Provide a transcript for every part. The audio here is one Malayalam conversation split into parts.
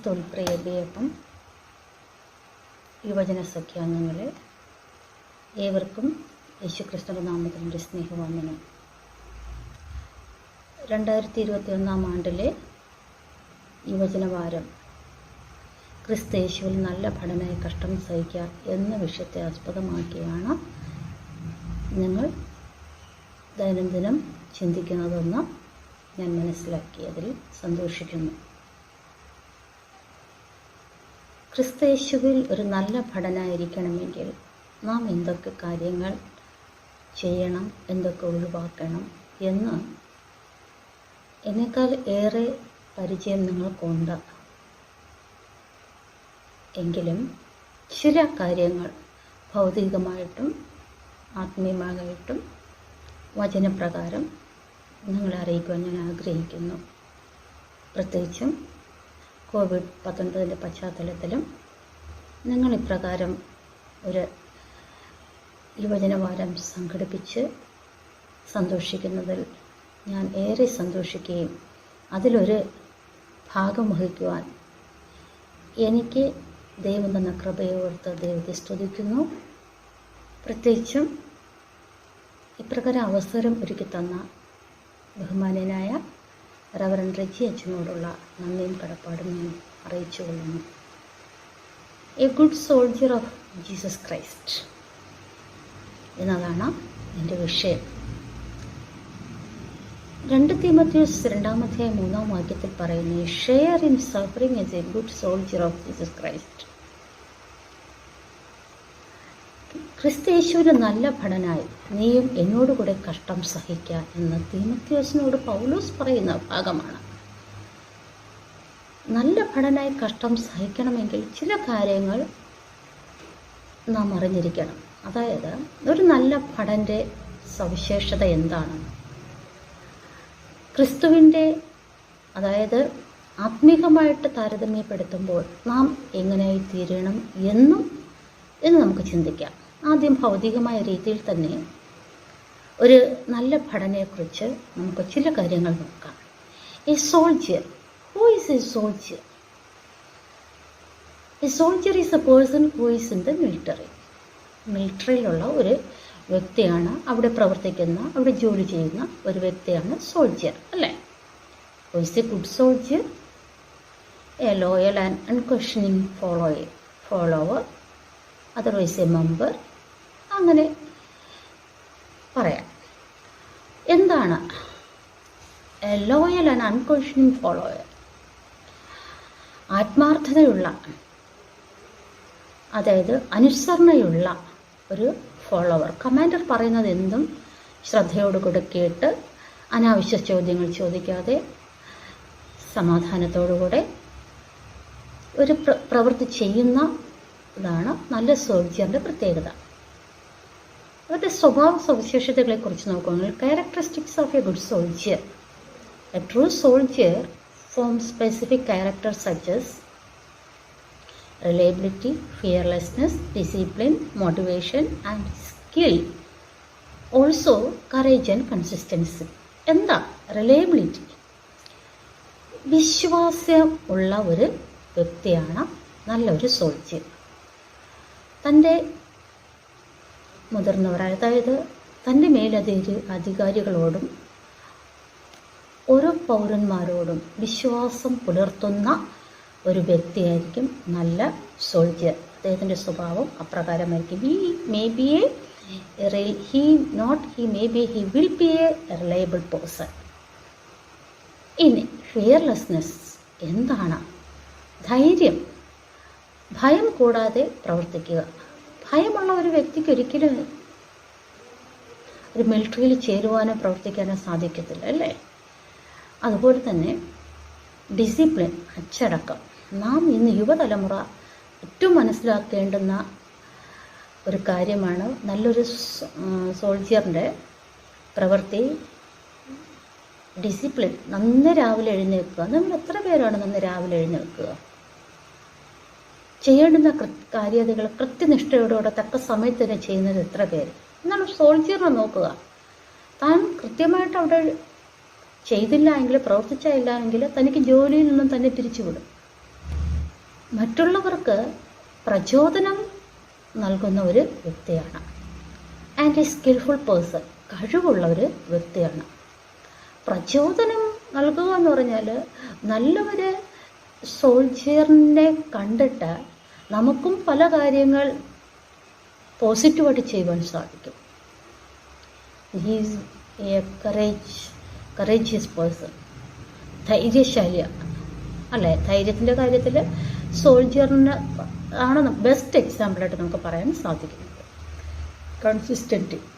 ക്രിസ്തുവിൽ പ്രിയ ബി.എഫും യുവജന സഖ്യാംഗങ്ങളെ ഏവർക്കും യേശുക്രിസ്തുവിൻ്റെ നാമത്തിൽ എൻ്റെ സ്നേഹവന്ദനം. 2021 ആണ്ടിലെ യുവജനവാരം ക്രിസ്തയേശുവിൽ നല്ല പഠനമായി കഷ്ടം സഹിക്കുക എന്ന വിഷയത്തെ ആസ്പദമാക്കിയാണ് നിങ്ങൾ ദൈനംദിനം ചിന്തിക്കുന്നതെന്ന് ഞാൻ മനസ്സിലാക്കിയതിൽ സന്തോഷിക്കുന്നു. ക്രിസ്തയേശുവിൽ ഒരു നല്ല പഠനമായിരിക്കണമെങ്കിൽ നാം എന്തൊക്കെ കാര്യങ്ങൾ ചെയ്യണം, എന്തൊക്കെ ഒഴിവാക്കണം എന്ന് എന്നേക്കാൾ ഏറെ പരിചയം നിങ്ങൾക്കുണ്ട്. എങ്കിലും ചില കാര്യങ്ങൾ ഭൗതികമായിട്ടും ആത്മീയമായിട്ടും വചനപ്രകാരം നിങ്ങളെ അറിയിക്കുവാൻ ഞാൻ ആഗ്രഹിക്കുന്നു. പ്രത്യേകിച്ചും COVID-19 പശ്ചാത്തലത്തിലും നിങ്ങൾ ഇപ്രകാരം ഒരു യുവജനവാരം സംഘടിപ്പിച്ച് സന്തോഷിക്കുന്നതിൽ ഞാൻ ഏറെ സന്തോഷിക്കുകയും അതിലൊരു ഭാഗം വഹിക്കുവാൻ എനിക്ക് ദൈവം തന്ന കൃപയോർത്ത് ദൈവത്തെ സ്തുതിക്കുന്നു. പ്രത്യേകിച്ചും ഇപ്രകാരം അവസരം ഒരുക്കി തന്ന ബഹുമാന്യനായ റവറൻഡ് റെജി അച്ഛനോടുള്ള നന്ദിയും കടപ്പാടും ഞാൻ അറിയിച്ചു കൊള്ളുന്നു. A good soldier of Jesus Christ എന്നതാണ് എൻ്റെ വിഷയം. 2 തീമോഥെയോസ് 2:3 പറയുന്നു, share in suffering as a good soldier of Jesus Christ. ക്രിസ്തയേശുവിന് നല്ല ഭടനായി നീയും എന്നോടുകൂടെ കഷ്ടം സഹിക്കുക എന്ന് തീമോഥെയോസിനോട് പൗലോസ് പറയുന്ന ഭാഗമാണ്. നല്ല ഭടനായി കഷ്ടം സഹിക്കണമെങ്കിൽ ചില കാര്യങ്ങൾ നാം അറിഞ്ഞിരിക്കണം. അതായത് ഒരു നല്ല ഭടൻ്റെ സവിശേഷത എന്താണ്, ക്രിസ്തുവിൻ്റെ അതായത് ആത്മീകമായിട്ട് താരതമ്യപ്പെടുത്തുമ്പോൾ നാം എങ്ങനെയായി തീരണം എന്ന് നമുക്ക് ചിന്തിക്കാം. ആദ്യം ഭൗതികമായ രീതിയിൽ തന്നെ ഒരു നല്ല ഭടനെക്കുറിച്ച് നമുക്ക് ചില കാര്യങ്ങൾ നോക്കാം. A soldier, who is a soldier? A soldier is a person who is in the military. മിലിറ്ററിയിലുള്ള ഒരു വ്യക്തിയാണ്, അവിടെ പ്രവർത്തിക്കുന്ന, അവിടെ ജോലി ചെയ്യുന്ന ഒരു വ്യക്തിയാണ് സോൾജിയർ, അല്ലേ? Who is a good soldier? A loyal and unquestioning follower, otherwise a member, അങ്ങനെ പറയാം. എന്താണ് a loyal and unquestioning follower? ആത്മാർത്ഥതയുള്ള, അതായത് അനുസരണയുള്ള ഒരു ഫോളോവർ. കമാൻഡർ പറയുന്നത് എന്തും ശ്രദ്ധയോടുകൂടെ കേട്ട് അനാവശ്യ ചോദ്യങ്ങൾ ചോദിക്കാതെ സമാധാനത്തോടുകൂടെ ഒരു പ്രവൃത്തി ചെയ്യുന്ന ഇതാണ് നല്ല സോൾജിയറിൻ്റെ പ്രത്യേകത. അവരുടെ സ്വഭാവ സവിശേഷതകളെക്കുറിച്ച് നോക്കുകയാണെങ്കിൽ characteristics of A good soldier. A true soldier form specific characters such as reliability, fearlessness, discipline, motivation and skill. Also courage and consistency. എന്താ റിലയബിലിറ്റി? വിശ്വാസം ഉള്ള ഒരു വ്യക്തിയാണ് നല്ലൊരു സോൾജിയർ. തൻ്റെ മുതിർന്നവർ, അതായത് തൻ്റെ അധികാരികളോടും ഓരോ പൗരന്മാരോടും വിശ്വാസം പുലർത്തുന്ന ഒരു വ്യക്തിയായിരിക്കും നല്ല സോൾജിയർ. അദ്ദേഹത്തിൻ്റെ സ്വഭാവം അപ്രകാരമായിരിക്കും. he will be a reliable person. ഇനി ഫിയർലെസ്നെസ് എന്താണ്? ധൈര്യം, ഭയം കൂടാതെ പ്രവർത്തിക്കുക. ഭയമുള്ള ഒരു വ്യക്തിക്ക് ഒരിക്കലും ഒരു മിലിറ്ററിയിൽ ചേരുവാനോ പ്രവർത്തിക്കാനോ സാധിക്കത്തില്ല, അല്ലേ? അതുപോലെ തന്നെ ഡിസിപ്ലിൻ, അച്ചടക്കം. നാം ഇന്ന് യുവതലമുറ ഏറ്റവും മനസ്സിലാക്കേണ്ടുന്ന ഒരു കാര്യമാണ്. നല്ലൊരു സോൾജിയറിൻ്റെ പ്രവൃത്തി ഡിസിപ്ലിൻ. നന്ന് രാവിലെ എഴുന്നേൽക്കുക. നമ്മൾ എത്ര പേരാണ് നന്ന് രാവിലെ എഴുന്നേൽക്കുക? ചെയ്യേണ്ടുന്ന കാര്യതകൾ കൃത്യനിഷ്ഠയോടെ തക്ക സമയത്ത് തന്നെ ചെയ്യുന്നത് എത്ര പേര്? എന്നാൽ സോൾജിയറിനെ നോക്കുക, താൻ കൃത്യമായിട്ട് അവിടെ ചെയ്തില്ല എങ്കിൽ, പ്രവർത്തിച്ചില്ല എങ്കിൽ തനിക്ക് ജോലിയിൽ നിന്നും തന്നെ പിരിച്ചുവിടും. മറ്റുള്ളവർക്ക് പ്രചോദനം നൽകുന്ന ഒരു വ്യക്തിയാണ്. ആൻഡ് എ സ്കിൽഫുൾ പേഴ്സൺ, കഴിവുള്ള ഒരു വ്യക്തിയാണ്. പ്രചോദനം നൽകുക എന്ന് പറഞ്ഞാൽ നല്ലൊരു സോൾജിയറിനെ കണ്ടിട്ട് നമുക്കും പല കാര്യങ്ങൾ പോസിറ്റീവായിട്ട് ചെയ്യുവാൻ സാധിക്കും. ഹീസ് എ കറേജിയസ് പേഴ്സൺ, ധൈര്യശാലിയാണ് അല്ലേ. ധൈര്യത്തിൻ്റെ കാര്യത്തിൽ സോൾജിയറിന് ആണ് ബെസ്റ്റ് എക്സാമ്പിളായിട്ട് നമുക്ക് പറയാൻ സാധിക്കുന്നത്.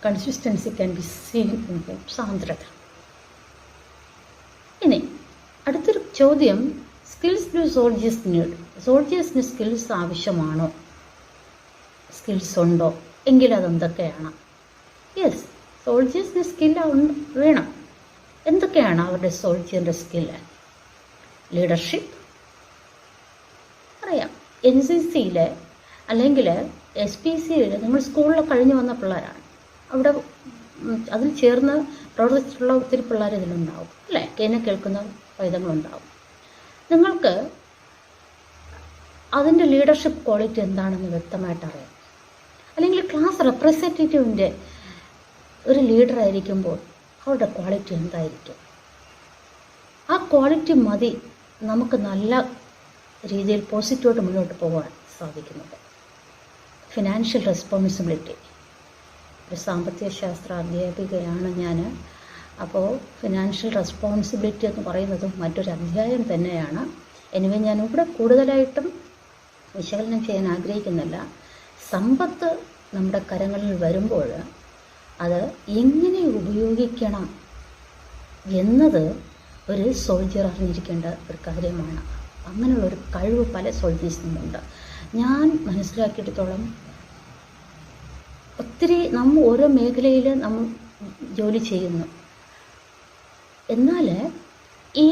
Consistency can be seen in him, സാന്ദ്രത. ഇനി അടുത്തൊരു ചോദ്യം, സ്കിൽസ് ഡു സോൾജിയേഴ്സ് നീഡ്? സോൾജിയേഴ്സിന് സ്കിൽസ് ആവശ്യമാണോ? സ്കിൽസ് ഉണ്ടോ? എങ്കിൽ അതെന്തൊക്കെയാണ്? യെസ്, സോൾജിയേഴ്സിന് സ്കില്ല് വേണം. എന്തൊക്കെയാണ് അവരുടെ സോൾജിയറിൻ്റെ സ്കില്ല്? ലീഡർഷിപ്പ് അറിയാം. NCCയിൽ അല്ലെങ്കിൽ SPCയിൽ നിങ്ങൾ സ്കൂളിൽ കഴിഞ്ഞ് വന്ന പിള്ളേരാണ്. അവിടെ അതിൽ ചേർന്ന് പ്രവർത്തിച്ചിട്ടുള്ള ഒത്തിരി പിള്ളേർ ഇതിലുണ്ടാവും അല്ലേ. എന്നെ കേൾക്കുന്ന പൈതങ്ങളുണ്ടാവും. നിങ്ങൾക്ക് അതിൻ്റെ ലീഡർഷിപ്പ് ക്വാളിറ്റി എന്താണെന്ന് വ്യക്തമായിട്ട് അറിയാം. അല്ലെങ്കിൽ ക്ലാസ് റെപ്രസെൻറ്റേറ്റീവിൻ്റെ ഒരു ലീഡറായിരിക്കുമ്പോൾ അവരുടെ ക്വാളിറ്റി എന്തായിരിക്കും? ആ ക്വാളിറ്റി മതി നമുക്ക് നല്ല രീതിയിൽ പോസിറ്റീവായിട്ട് മുന്നോട്ട് പോകാൻ സാധിക്കുന്നത്. ഫിനാൻഷ്യൽ റെസ്പോൺസിബിലിറ്റി, ഒരു സാമ്പത്തിക ശാസ്ത്ര അധ്യാപികയാണ് ഞാൻ. അപ്പോൾ ഫിനാൻഷ്യൽ റെസ്പോൺസിബിലിറ്റി എന്ന് പറയുന്നത് മറ്റൊരു അധ്യായം തന്നെയാണ്. എനിവേ ഞാനിവിടെ കൂടുതലായിട്ടും വിശകലനം ചെയ്യാൻ ആഗ്രഹിക്കുന്നില്ല. സമ്പത്ത് നമ്മുടെ കരങ്ങളിൽ വരുമ്പോൾ അത് എങ്ങനെ ഉപയോഗിക്കണം എന്നത് ഒരു സോൾജിയർ അറിഞ്ഞിരിക്കേണ്ട ഒരു കാര്യമാണ്. അങ്ങനെയുള്ളൊരു കഴിവ് പല സോൾജേഴ്സിനുമുണ്ട്. ഞാൻ മനസ്സിലാക്കിയിടത്തോളം ഒത്തിരി ഓരോ മേഖലയിൽ നമ്മൾ ജോലി ചെയ്യുന്നു. എന്നാൽ ഈ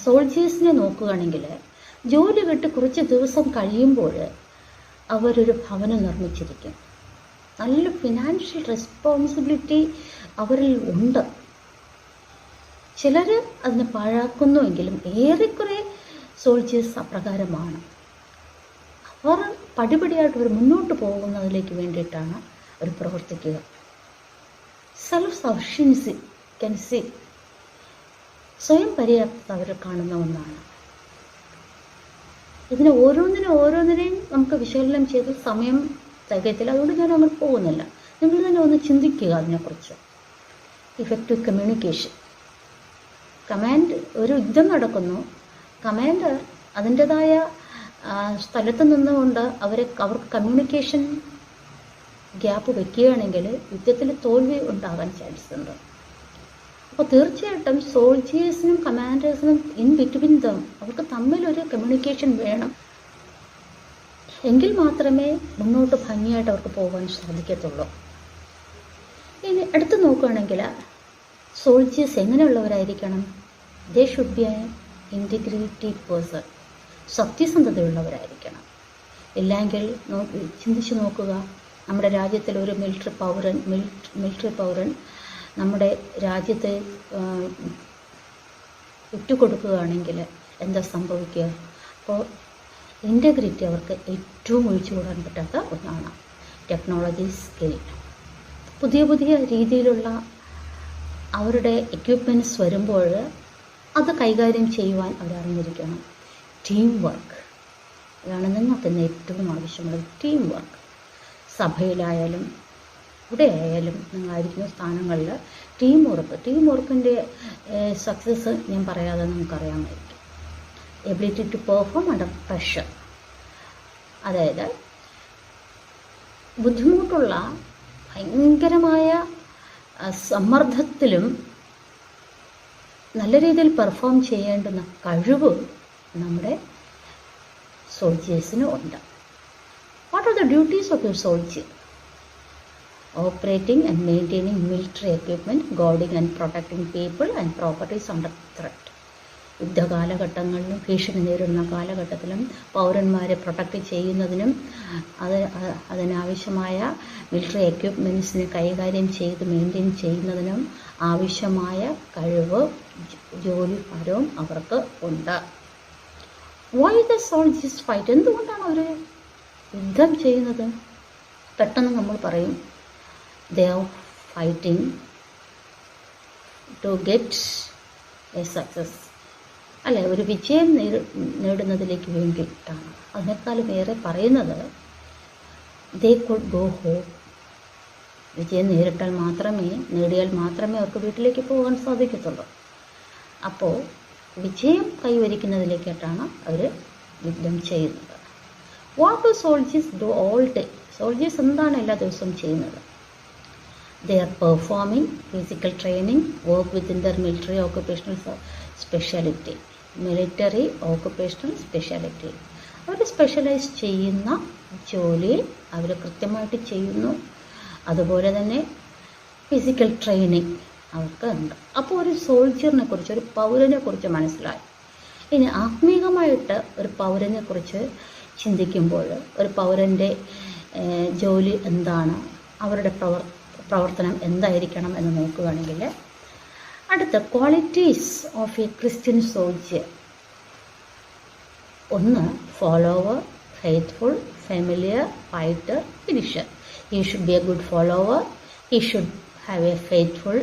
സോൾജേഴ്സിനെ നോക്കുകയാണെങ്കിൽ ജോലി വിട്ട് കുറച്ച് ദിവസം കഴിയുമ്പോൾ അവരൊരു ഭവനം നിർമ്മിച്ചിരിക്കും. നല്ല ഫിനാൻഷ്യൽ റെസ്പോൺസിബിലിറ്റി അവരിൽ ഉണ്ട്. ചിലർ അതിനെ പാഴാക്കുന്നുവെങ്കിലും ഏറെക്കുറെ സോൾജേഴ്സ് അപ്രകാരമാണ്. അവർ പടിപടിയായിട്ട് അവർ മുന്നോട്ട് പോകുന്നതിലേക്ക് വേണ്ടിയിട്ടാണ് അവർ പ്രവർത്തിക്കുക. സെൽഫ് സഫിഷ്യൻസി സ്വയം പര്യാപ്തത അവർ കാണുന്ന ഒന്നാണ്. ഇതിനെ ഓരോന്നിനെയും നമുക്ക് വിശകലനം ചെയ്ത് സമയം തികയത്തില്ല. അതുകൊണ്ട് ഞാൻ അങ്ങനെ പോകുന്നില്ല. നിങ്ങൾ തന്നെ ഒന്ന് ചിന്തിക്കുക അതിനെക്കുറിച്ച്. Effective communication. ഒരു യുദ്ധം നടക്കുന്നു. കമാൻഡർ അതിൻ്റെതായ സ്ഥലത്ത് നിന്നുകൊണ്ട് അവർക്ക് കമ്മ്യൂണിക്കേഷൻ ഗ്യാപ്പ് വയ്ക്കുകയാണെങ്കിൽ യുദ്ധത്തിൽ തോൽവി ഉണ്ടാകാൻ ചാൻസ് ഉണ്ട്. അപ്പോൾ തീർച്ചയായിട്ടും സോൾജിയേഴ്സിനും കമാൻഡേഴ്സിനും ഇൻ ബിറ്റ്വീൻ ദം അവർക്ക് തമ്മിലൊരു കമ്മ്യൂണിക്കേഷൻ വേണം. എങ്കിൽ മാത്രമേ മുന്നോട്ട് ഭംഗിയായിട്ട് അവർക്ക് പോകാൻ സാധിക്കത്തുള്ളൂ. ഇനി അടുത്ത് നോക്കുകയാണെങ്കിൽ സോൾജിയേഴ്സ് എങ്ങനെയുള്ളവരായിരിക്കണം? They should be a integrity person, സത്യസന്ധതയുള്ളവരായിരിക്കണം. ഇല്ലെങ്കിൽ ചിന്തിച്ച് നോക്കുക, നമ്മുടെ രാജ്യത്തിൽ ഒരു മിലിറ്ററി പൗരൻ നമ്മുടെ രാജ്യത്തെ വിട്ടുകൊടുക്കുകയാണെങ്കിൽ എന്താ സംഭവിക്കുക? അപ്പോൾ ഇൻറ്റഗ്രിറ്റി അവർക്ക് ഏറ്റവും ഒഴിച്ചുകൂടാൻ പറ്റാത്ത ഒന്നാണ്. ടെക്നോളജി സ്കിൽ, പുതിയ രീതിയിലുള്ള അവരുടെ എക്യുപ്മെൻറ്റ്സ് വരുമ്പോൾ അത് കൈകാര്യം ചെയ്യുവാൻ അവരറിഞ്ഞിരിക്കണം. ടീം വർക്ക് ഇതാണ് നിങ്ങൾക്ക് ഇന്ന് ഏറ്റവും ആവശ്യമുള്ളത്. ടീം വർക്ക് സഭയിലായാലും എവിടെയായാലും നിങ്ങളായിരിക്കുന്ന സ്ഥാനങ്ങളിൽ ടീം വർക്കിൻ്റെ സക്സസ് ഞാൻ പറയാതെ നമുക്കറിയാമായിരിക്കും. Ability to perform under pressure, അതായത് ബുദ്ധിമുട്ടുള്ള ഭയങ്കരമായ സമ്മർദ്ദത്തിലും നല്ല രീതിയിൽ പെർഫോം ചെയ്യേണ്ടുന്ന കഴിവ് നമ്മുടെ സോൾജിയേഴ്സിന് ഉണ്ട്. What are the duties of your soldier? Operating and maintaining military equipment, guarding and protecting people and properties under threat. യുദ്ധകാലഘട്ടങ്ങളിലും ഭീഷണി നേരിടുന്ന കാലഘട്ടത്തിലും പൗരന്മാരെ പ്രൊട്ടക്റ്റ് ചെയ്യുന്നതിനും അതിനാവശ്യമായ മിലിറ്ററി എക്യുപ്മെൻറ്റ്സിനെ കൈകാര്യം ചെയ്ത് മെയിൻറ്റെയിൻ ചെയ്യുന്നതിനും ആവശ്യമായ കഴിവ് ജോലിഭാരവും അവർക്ക് ഉണ്ട്. Why the soldiers fight? എന്തുകൊണ്ടാണ് അവർ യുദ്ധം ചെയ്യുന്നത്? പെട്ടെന്ന് നമ്മൾ പറയും they are fighting to get a success, അല്ലെ, ഒരു വിജയം നേടുന്നതിലേക്ക് വേണ്ടിയിട്ടാണ്. അതിനേക്കാളും ഏറെ പറയുന്നത് ദേ കുഡ് ഗോ ഹോം. വിജയം നേടിയാൽ മാത്രമേ അവർക്ക് വീട്ടിലേക്ക് പോകാൻ സാധിക്കത്തുള്ളൂ. അപ്പോൾ വിജയം കൈവരിക്കുന്നതിലേക്കായിട്ടാണ് അവർ യുദ്ധം ചെയ്യുന്നത്. What do soldiers do all day? Soldiers എന്താണ് എല്ലാ ദിവസവും ചെയ്യുന്നത്? They are performing physical training, work within their military occupational speciality. അവർ സ്പെഷ്യലൈസ് ചെയ്യുന്ന ജോലി അവർ കൃത്യമായിട്ട് ചെയ്യുന്നു. അതുപോലെ തന്നെ ഫിസിക്കൽ ട്രെയിനിങ് അവർക്ക് ഉണ്ട്. അപ്പോൾ ഒരു സോൾജിയറിനെ കുറിച്ച്, ഒരു പൗരനെ കുറിച്ച് മനസ്സിലായി. ഇനി ആത്മീകമായിട്ട് ഒരു പൗരനെ കുറിച്ച് ചിന്തിക്കുമ്പോൾ ഒരു പൗരൻ്റെ ജോലി എന്താണ്, അവരുടെ പ്രവർത്തനം എന്തായിരിക്കണം എന്ന് നോക്കുകയാണെങ്കിൽ, അടുത്ത qualities of a Christian soldier. ഒന്ന്, follower, faithful, familiar, fighter, finisher. He should be a good follower, he should have a faithful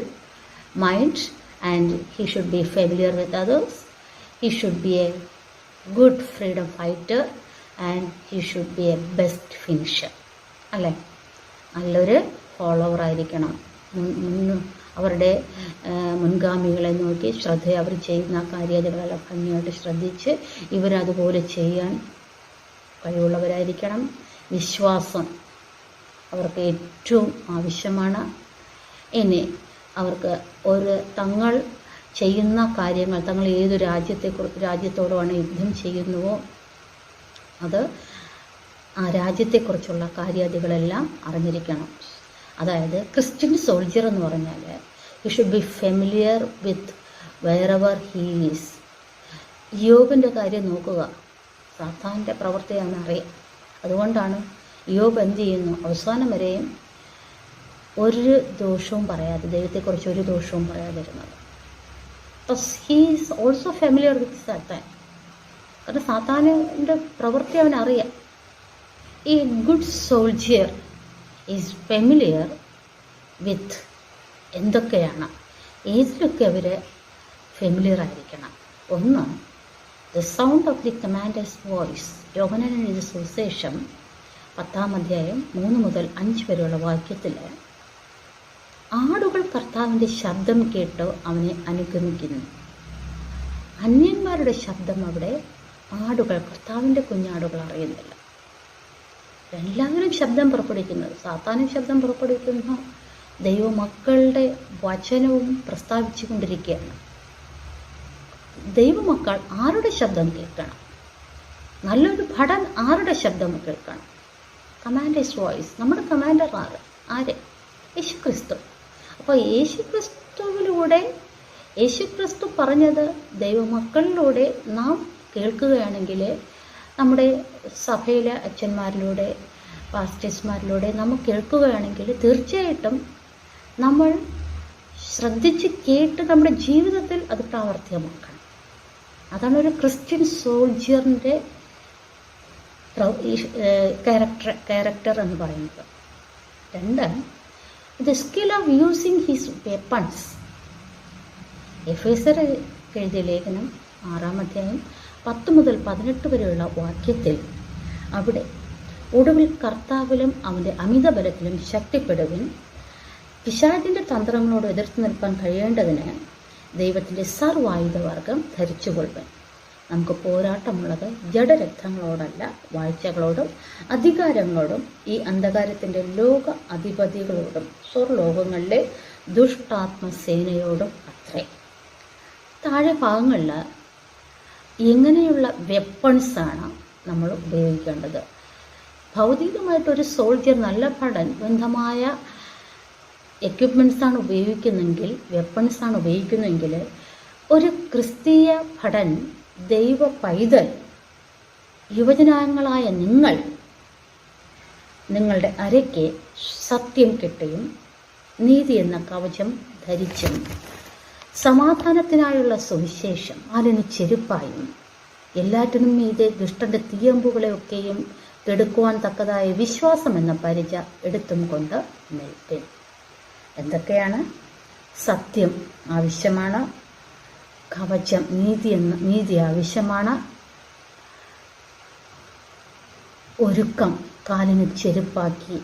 mind, and he should be familiar with others. He should be a good freedom fighter, and he should be a best finisher. അല്ലേ, നല്ലൊരു ഫോളോവർ ആയിരിക്കണം. അവരുടെ മുൻഗാമികളെ നോക്കി അവർ ചെയ്യുന്ന കാര്യങ്ങളെല്ലാം ഭംഗിയായിട്ട് ശ്രദ്ധിച്ച് ഇവരതുപോലെ ചെയ്യാൻ കഴിവുള്ളവരായിരിക്കണം. വിശ്വാസം അവർക്ക് ഏറ്റവും ആവശ്യമാണ്. ഇനി അവർക്ക് തങ്ങൾ ചെയ്യുന്ന കാര്യങ്ങൾ, തങ്ങൾ ഏത് രാജ്യത്തോടുമാണ് യുദ്ധം ചെയ്യുന്നുവോ അത് ആ രാജ്യത്തെക്കുറിച്ചുള്ള കാര്യാദികളെല്ലാം അറിഞ്ഞിരിക്കണം. അതായത് ക്രിസ്ത്യൻ സോൾജിയർ എന്ന് പറഞ്ഞാൽ he should be familiar with wherever he is. യോബിൻ്റെ കാര്യം നോക്കുക, സാത്താൻ്റെ പ്രവൃത്തി അവനറിയാം. അതുകൊണ്ടാണ് യോബ് എന്ത് ചെയ്യുന്നു, അവസാനം വരെയും ഒരു ദോഷവും പറയാതെ, ദൈവത്തെക്കുറിച്ച് ഒരു ദോഷവും പറയാതിരുന്നത്. He is also familiar with Satan. കാരണം സാത്താനിൻ്റെ പ്രവൃത്തി അവനറിയാം. ഈ good soldier is familiar with എന്തൊക്കെയാണ്, ഏതിലൊക്കെ അവർ ഫെമിലിയർ ആയിരിക്കണം. ഒന്ന്, the sound of the commander's voice. യോഹന്നാൻ എഴുതിയ സുവിശേഷം 10-ാം അധ്യായം 3 മുതൽ 5 വരെയുള്ള വാക്യത്തിൽ, ആടുകൾ കർത്താവിൻ്റെ ശബ്ദം കേട്ട് അവനെ അനുഗമിക്കുന്നു. അന്യന്മാരുടെ ശബ്ദം അവിടെ ആടുകൾ, കർത്താവിൻ്റെ കുഞ്ഞാടുകൾ അറിയുന്നില്ല. എല്ലാവരും ശബ്ദം പുറപ്പെടുവിക്കുന്നത്, സാത്താനും ശബ്ദം പുറപ്പെടുവിക്കുന്ന ദൈവമക്കളുടെ വചനവും പ്രസ്താവിച്ചു കൊണ്ടിരിക്കുകയാണ്. ദൈവമക്കൾ ആരുടെ ശബ്ദം കേൾക്കണം? നല്ലൊരു ഭടൻ ആരുടെ ശബ്ദം കേൾക്കണം? Commanders voice. നമ്മുടെ കമാൻഡർ ആര്? യേശുക്രിസ്തു. അപ്പോൾ യേശുക്രിസ്തുവിലൂടെ, യേശുക്രിസ്തു പറഞ്ഞത് ദൈവമക്കളിലൂടെ നാം കേൾക്കുകയാണെങ്കിൽ, നമ്മുടെ സഭയിലെ അച്ഛന്മാരിലൂടെ, പാസ്റ്റേഴ്സ്മാരിലൂടെ നമ്മൾ കേൾക്കുകയാണെങ്കിൽ തീർച്ചയായിട്ടും നമ്മൾ ശ്രദ്ധിച്ച് കേട്ട് നമ്മുടെ ജീവിതത്തിൽ അത് പ്രാവർത്തികമാക്കണം. അതാണ് ഒരു ക്രിസ്ത്യൻ സോൾജിയറിൻ്റെ ക്യാരക്ടർ എന്ന് പറയുന്നത്. 2, the skill of using his weapons. എഫേസ്യർ എഴുതിയ ലേഖനം 6-ാം അധ്യായം 10 മുതൽ 18 വരെയുള്ള വാക്യത്തിൽ, അവിടെ ഒടുവിൽ കർത്താവിലും അവൻ്റെ അമിത ബലത്തിലും ശക്തിപ്പെടുവിൻ, പിശാചിൻ്റെ തന്ത്രങ്ങളോട് എതിർത്ത് നിൽക്കാൻ കഴിയേണ്ടതിന് ദൈവത്തിൻ്റെ സർവായുധവർഗം ധരിച്ചുകൊള്ളുവൻ. നമുക്ക് പോരാട്ടമുള്ളത് ജഡരക്തങ്ങളോടല്ല, വാഴ്ചകളോടും അധികാരങ്ങളോടും ഈ അന്ധകാരത്തിൻ്റെ ലോക അധിപതികളോടും സ്വർലോകങ്ങളിലെ ദുഷ്ടാത്മസേനയോടും അത്രേ. താഴെ ഭാഗങ്ങളിൽ എങ്ങനെയുള്ള വെപ്പൺസാണ് നമ്മൾ ഉപയോഗിക്കേണ്ടത്? ഭൗതികമായിട്ടൊരു സോൾജിയർ, നല്ല ഭടൻ ബന്ധമായ എക്യുപ്മെൻറ്റ്സാണ് ഉപയോഗിക്കുന്നെങ്കിൽ, വെപ്പൺസാണ് ഉപയോഗിക്കുന്നെങ്കിൽ, ഒരു ക്രിസ്തീയ ഭടൻ, ദൈവ പൈതൽ, യുവജനങ്ങളായ നിങ്ങളുടെ അരയ്ക്ക് സത്യം കെട്ടിയും നീതി എന്ന കവചം ധരിച്ചും സമാധാനത്തിനായുള്ള സുവിശേഷം അതിന് ചെരുപ്പായും എല്ലാറ്റിനും മീതെ ദുഷ്ടന്റെ തീയമ്പുകളെയൊക്കെയും കെടുക്കുവാൻ തക്കതായ വിശ്വാസം എന്ന പരിച എടുത്തും കൊണ്ട് നിൽപ്പിൻ. എന്തൊക്കെയാണ്? സത്യം ആവശ്യമാണ്, കവചം നീതി ആവശ്യമാണ്, ഒരുക്കം കാലിന് ചെരുപ്പാക്കി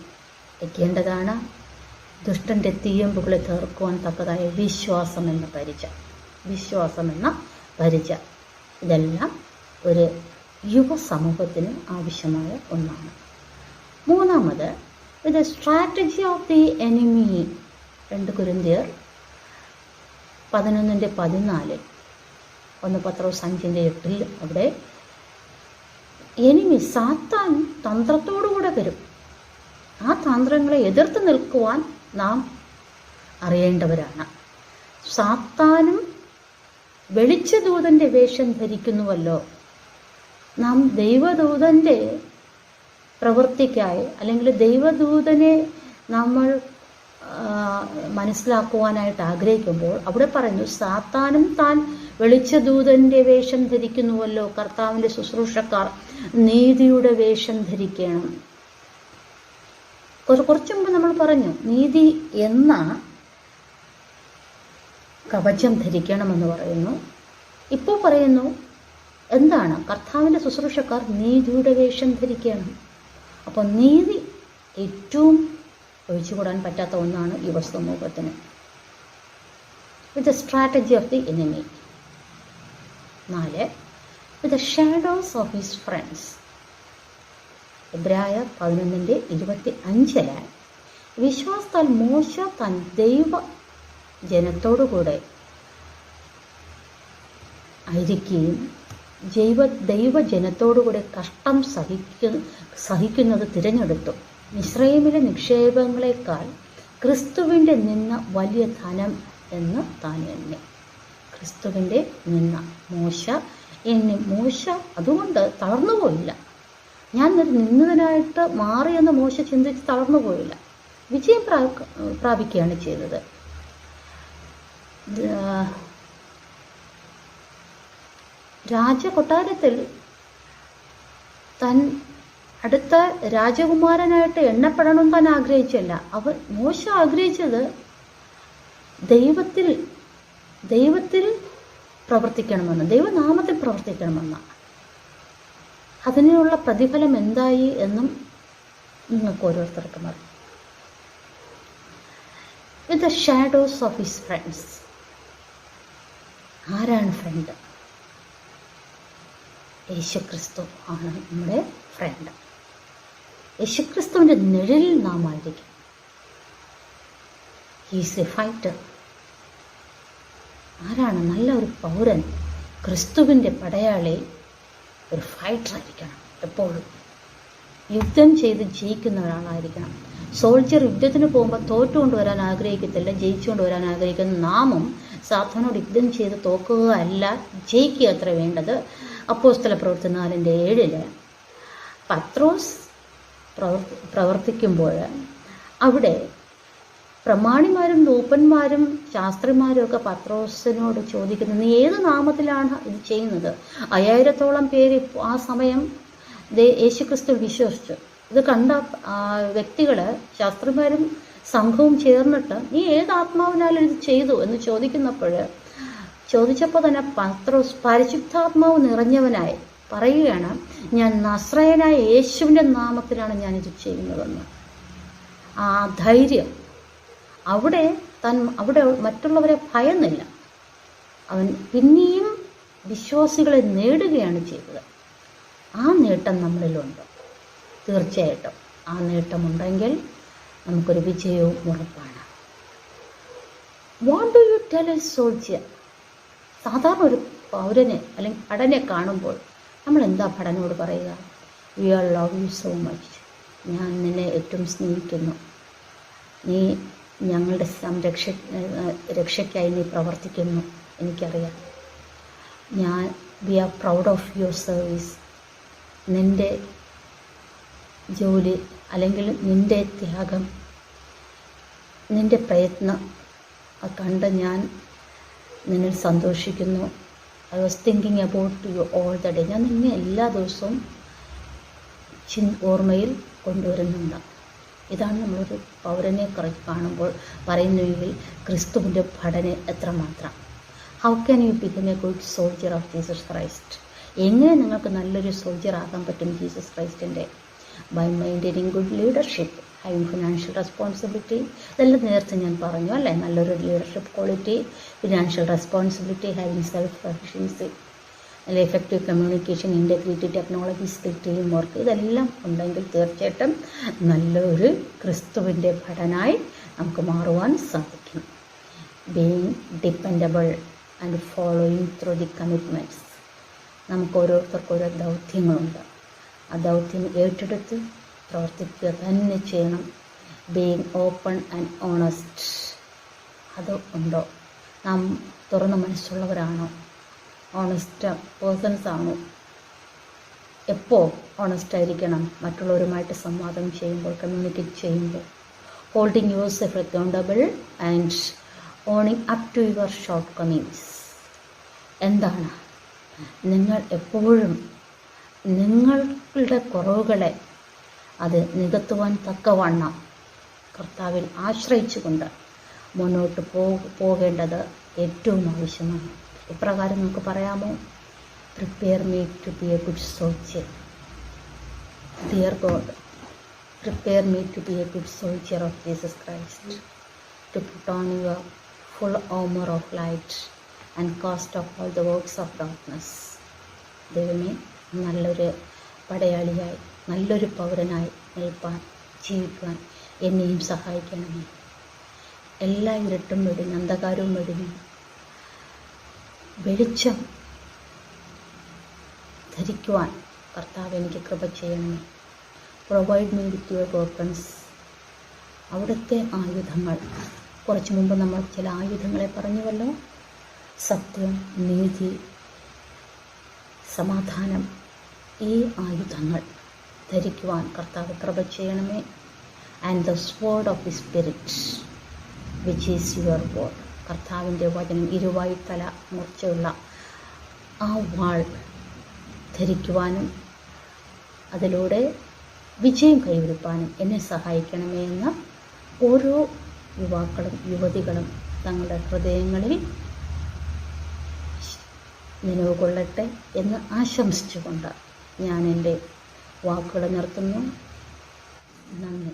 വയ്ക്കേണ്ടതാണ്, ദുഷ്ടന്റെ തീയമ്പുകളെ തീർക്കുവാൻ തക്കതായ വിശ്വാസം എന്ന പരിച. ഇതെല്ലാം ഒരു യുവസമൂഹത്തിന് ആവശ്യമായ ഒന്നാണ്. മൂന്നാമത്, വിത്ത് സ്ട്രാറ്റജി ഓഫ് ദി എനിമി. 2 കൊരിന്ത്യർ 11:14, 1 പത്രോസ് 5:8 അവിടെ എനിമി സാത്താൻ തന്ത്രത്തോടുകൂടെ വരും. ആ തന്ത്രങ്ങളെ എതിർത്ത് നിൽക്കുവാൻ നാം അറിയേണ്ടവരാണ്. സാത്താനും വെളിച്ചദൂതന്റെ വേഷം ധരിക്കുന്നുവല്ലോ. നാം ദൈവദൂതന്റെ പ്രവൃത്തിക്കായി അല്ലെങ്കിൽ ദൈവദൂതനെ നമ്മൾ മനസ്സിലാക്കുവാനായിട്ട് ആഗ്രഹിക്കുമ്പോൾ അവിടെ പറയുന്നു, സാത്താനും താൻ വെളിച്ചദൂതന്റെ വേഷം ധരിക്കുന്നുവല്ലോ. കർത്താവിന്റെ ശുശ്രൂഷക്കാർ നീതിയുടെ വേഷം ധരിക്കണം. കുറച്ചു മുമ്പ് നമ്മൾ പറഞ്ഞു, നീതി എന്ന കവചം ധരിക്കണമെന്ന് പറയുന്നു. ഇപ്പോൾ പറയുന്നു, എന്താണ്? കർത്താവിന്റെ ശുശ്രൂഷക്കാർ നീതിയുടെ വേഷം ധരിക്കണം. അപ്പോൾ നീതി ഏറ്റവും ഒഴിച്ചുകൂടാൻ പറ്റാത്ത ഒന്നാണ് യുവസമൂഹത്തിന്. With the strategy of the enemy. 4, with the shadows of his friends. എബ്രായർ 11:25 വിശ്വാസത്താൽ മോശ താൻ ദൈവ ജനത്തോടുകൂടെ ആയിരിക്കുകയും ദൈവജനത്തോടുകൂടെ കഷ്ടം സഹിക്കുന്നത് തിരഞ്ഞെടുത്തു. മിസ്രൈമിലെ നിക്ഷേപങ്ങളെക്കാൾ ക്രിസ്തുവിൻ്റെ നിന്ന വലിയ ധനം എന്ന് താൻ എണ്ണി. ക്രിസ്തുവിൻ്റെ നിന്ന മോശ അതുകൊണ്ട് തളർന്നുപോയില്ല. ഞാൻ ഒരു നിന്ദിതനായിട്ട് മാറിയെന്ന് മോശ ചിന്തിച്ച് തളർന്നുപോയില്ല. വിജയം പ്രാപിക്കുകയാണ് ചെയ്തത്. രാജകൊട്ടാരത്തിൽ താൻ അടുത്ത രാജകുമാരനായിട്ട് എണ്ണപ്പെടണം താൻ ആഗ്രഹിച്ചല്ല. മോശ ആഗ്രഹിച്ചത് ദൈവത്തിൽ പ്രവർത്തിക്കണമെന്ന്, ദൈവനാമത്തിൽ പ്രവർത്തിക്കണമെന്നാണ്. അതിനുള്ള പ്രതിഫലം എന്തായി എന്നും നിങ്ങൾക്ക് ഓരോരുത്തർക്കും അറിയാം. വിത്ത് the shadows of his friends. ആരാണ് ഫ്രണ്ട്? യേശുക്രിസ്തു ആണ് നമ്മുടെ ഫ്രണ്ട്. യേശുക്രിസ്തുവിൻ്റെ നിഴലിൽ നാം ആയിരിക്കും. He's A fighter. ആരാണ്? നല്ല ഒരു പൗരൻ, ക്രിസ്തുവിൻ്റെ പടയാളി, ഒരു ഫൈറ്റർ ആയിരിക്കണം. എപ്പോഴും യുദ്ധം ചെയ്ത് ജയിക്കുന്ന ഒരാളായിരിക്കണം. സോൾജർ യുദ്ധത്തിന് പോകുമ്പോൾ തോറ്റുകൊണ്ട് വരാൻ ആഗ്രഹിക്കത്തില്ല, ജയിച്ചുകൊണ്ട് വരാൻ ആഗ്രഹിക്കുന്ന നാമും സാത്താനോട് യുദ്ധം ചെയ്ത് തോക്കുക അല്ല, ജയിക്കുക അത്ര വേണ്ടത്. അപ്പോസ്തല പ്രവൃത്തി 4:7 പത്രോസ് പ്രവർത്തിക്കുമ്പോൾ അവിടെ പ്രമാണിമാരും മൂപ്പന്മാരും ശാസ്ത്രിമാരും ഒക്കെ പത്രോസിനോട് ചോദിക്കുന്നു, നീ ഏത് നാമത്തിലാണ് ഇത് ചെയ്യുന്നത്? 5000-ഓളം പേര് ആ സമയം യേശുക്രിസ്തു വിശ്വസിച്ചു. ഇത് കണ്ട വ്യക്തികൾ, ശാസ്ത്രിമാരും സംഘവും ചേർന്നിട്ട്, നീ ഏത് ആത്മാവിനാലും ഇത് ചെയ്തു എന്ന് ചോദിച്ചപ്പോൾ തന്നെ പത്രോസ് പരിശുദ്ധാത്മാവ് നിറഞ്ഞവനായി പറയുകയാണ്, ഞാൻ നസ്രയനായ യേശുവിൻ്റെ നാമത്തിലാണ് ഞാനിത് ചെയ്യുന്നതെന്ന്. ആ ധൈര്യം, അവിടെ മറ്റുള്ളവരെ ഭയന്നില്ല. അവൻ പിന്നെയും വിശ്വാസികളെ നേടുകയാണ് ചെയ്തത്. ആ നേട്ടം നമ്മളിലുണ്ട്. തീർച്ചയായിട്ടും ആ നേട്ടമുണ്ടെങ്കിൽ നമുക്കൊരു വിജയവും ഉറപ്പാണ്. What do you tell A soldier? സാധാരണ ഒരു പൗരനെ അല്ലെങ്കിൽ ഭടനെ കാണുമ്പോൾ നമ്മൾ എന്താ ഭടനോട് പറയുക? We are love you so much. ഞാൻ നിന്നെ ഏറ്റവും സ്നേഹിക്കുന്നു. നീ ഞങ്ങളുടെ രക്ഷയ്ക്കായി നീ പ്രവർത്തിക്കുന്നു, എനിക്കറിയാം. We are proud of your service. നിൻ്റെ ജോലി അല്ലെങ്കിൽ നിൻ്റെ ത്യാഗം, നിൻ്റെ പ്രയത്നം കണ്ട് ഞാൻ നിന്നിൽ സന്തോഷിക്കുന്നു. I was thinking about you all the day. ഞാൻ നിന്നെ എല്ലാ ദിവസവും ഓർമ്മയിൽ കൊണ്ടുവരുന്നുണ്ട്. ഇതാണ് നമ്മളൊരു പൗരനെ കാണുമ്പോൾ പറയുന്നുവെങ്കിൽ ക്രിസ്തുവിൻ്റെ പഠനം എത്രമാത്രം. How can you become a good soldier of Jesus Christ? എങ്ങനെ നിങ്ങൾക്ക് നല്ലൊരു സോൾജിയർ ആകാൻ പറ്റും ജീസസ് ക്രൈസ്റ്റിൻ്റെ? By maintaining good leadership, having financial responsibility. ഇതെല്ലാം നേരത്തെ ഞാൻ പറഞ്ഞു അല്ലേ? നല്ലൊരു leadership quality, financial responsibility, having self sufficiency, അല്ല effective communication, integrity, technology skill, team work, ഇതെല്ലാം ഉണ്ടെങ്കിൽ തീർച്ചയായിട്ടും നല്ലൊരു ക്രിസ്തുവിൻ്റെ ഭടനായി നമുക്ക് മാറുവാൻ സാധിക്കും. Being dependable and following through the commitments. നമുക്ക് ഓരോരുത്തർക്കും ഓരോ ദൗത്യങ്ങളുണ്ട്. ആ ദൗത്യം ഏറ്റെടുത്ത് പ്രവർത്തിക്കുക തന്നെ ചെയ്യണം. ബീയിങ് ഓപ്പൺ ആൻഡ് ഓണസ്റ്റ്, അത് ഉണ്ടോ? നാം തുറന്ന മനസ്സുള്ളവരാണോ? ഓണസ്റ്റ് പേഴ്സൺസ് ആണോ? എപ്പോൾ ഓണസ്റ്റ് ആയിരിക്കണം? മറ്റുള്ളവരുമായിട്ട് സംവാദം ചെയ്യുമ്പോൾ, കമ്മ്യൂണിക്കേറ്റ് ചെയ്യുമ്പോൾ. Holding yourself accountable and owning up to your shortcomings. എന്താണ്? നിങ്ങൾ എപ്പോഴും നിങ്ങളുടെ കുറവുകളെ അത് നികത്തുവാൻ തക്കവണ്ണം കർത്താവിൽ ആശ്രയിച്ചുകൊണ്ട് മുന്നോട്ട് പോകേണ്ടത് ഏറ്റവും ആവശ്യമാണ്. ഇപ്രകാരം നമുക്ക് പറയാമോ? Prepare me to be a good soldier. Dear God, prepare me to be a good soldier of Jesus Christ, to put on your full armor of light and cast off all the works of darkness. ദൈവമേ, നല്ലൊരു പടയാളിയായി, നല്ലൊരു പൗരനായി നിൽപ്പാൻ, ജീവിക്കുവാൻ എന്നെയും സഹായിക്കണമേ. എല്ലാ ഇരുട്ടും വെടിഞ്ഞ്, അന്ധകാരവും വെടിഞ്ഞ് വെളിച്ചം ധരിക്കുവാൻ കർത്താവ് എനിക്ക് കൃപ ചെയ്യണമേ. Provide me with your weapons. അവിടുത്തെ ആയുധങ്ങൾ, കുറച്ച് മുമ്പ് നമ്മൾ ചില ആയുധങ്ങളെ പറഞ്ഞുവല്ലോ. സത്യം, നീതി, സമാധാനം, ഈ ആയുധങ്ങൾ ധരിക്കുവാൻ കർത്താവ് കൃപ ചെയ്യണമേ. And the sword of the spirit which is your word. കർത്താവിൻ്റെ വചനം, ഇരുവായ്ത്തല മൂർച്ചയുള്ള ആ വാൾ ധരിക്കുവാനും അതിലൂടെ വിജയം കൈവരിപ്പാനും എന്നെ സഹായിക്കണമേ എന്ന് ഓരോ യുവാക്കളും യുവതികളും തങ്ങളുടെ ഹൃദയങ്ങളിൽ നിലവ് കൊള്ളട്ടെ എന്ന് ആശംസിച്ചുകൊണ്ട് ഞാൻ എൻ്റെ വാക്കുകൾ നിർത്തുന്നു. നന്ദി.